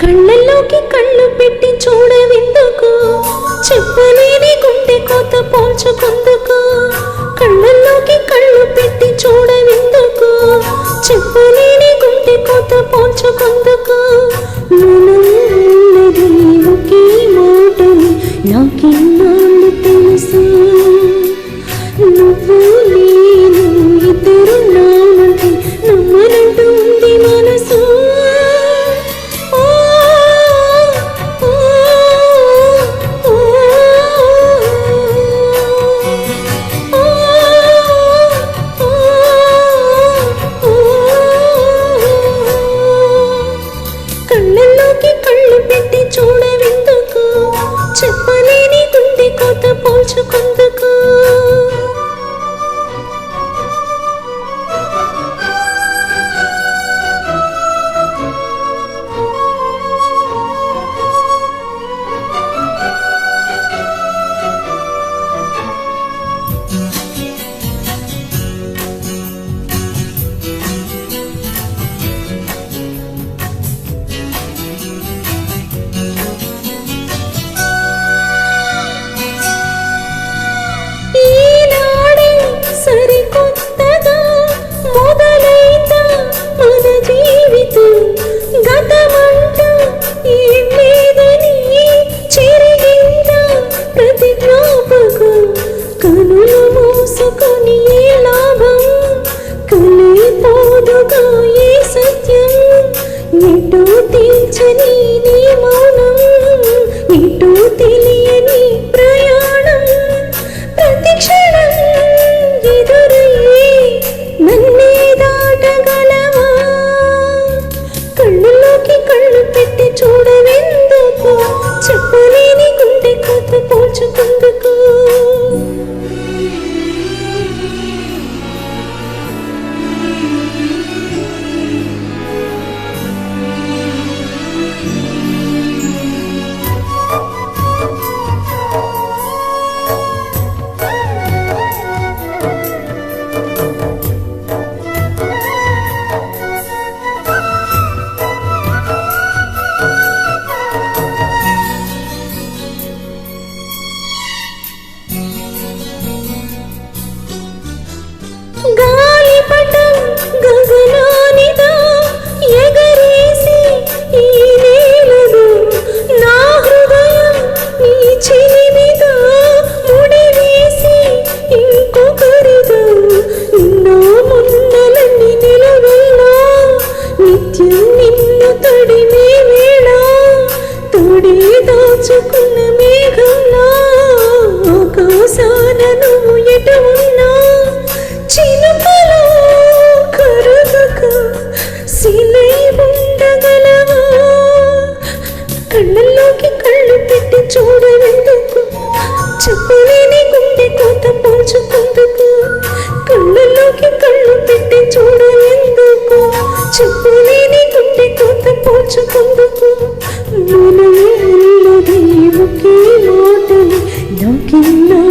కళ్ళల్లోకి కళ్ళు పెట్టి చూడవెందుకు, చెప్పలేని గుండె కోత పోల్చుకుందుకు. కళ్ళల్లోకి కళ్ళు పెట్టి చూడవెందుకు, చెప్పలేని గుండె కోత పోల్చుకుందుకు. మనది ఒకే మాటని నాకెన్నాళ్ళు తెలుసు, నువ్వు నేను ఇద్దరు నామంటే నమ్మనంటూ ఉంది మనసు. కళ్ళల్లోకి కళ్ళు పెట్టి చూడవెందుకు, చెప్పలేని గుండె కోత పోల్చుకుందుకు. కనులు మూసుకొని ఏ లాభం, కలిపోదుగా ఏ సత్యం. ఎటు తీర్చని నీ మౌనం, ఎటు తెలియని ప్రయాణం. ప్రతి క్షణం ఎదురయ్యే నన్నే దాటగలవా. కళ్ళలోకి కళ్ళు పెట్టి చూడవెందుకు, చెప్పలేని గుండె కోత పోల్చుకుందుకు. గాలిపటం గగనానిదా ఎగరేసి ఈ నేలలో, నా హృదయం నీ చెలిమిదా ముడివేసి ఇంకొకరిదా. నిన్నో మొన్నలన్నీ నిలవెల్లా, నిత్యం నిన్ను తడిమే వేళ, తోడే దాచుకున్న మేఘంలా. ఆకాశాన నువ్వు ఎటు ఉన్నా, చినుకలో కరగక శిలై ఉండగలవా. కళ్ళల్లోకి కళ్ళు పెట్టి చూడవెందుకు, చెప్పలేని గుండె కోత పోల్చుకుందుకు. కళ్ళల్లోకి కళ్ళు పెట్టి చూడవెందుకు, చెప్పలేని గుండె కోత పోల్చుకుందుకు. మనది ఒకే మాటని నాకెన్నా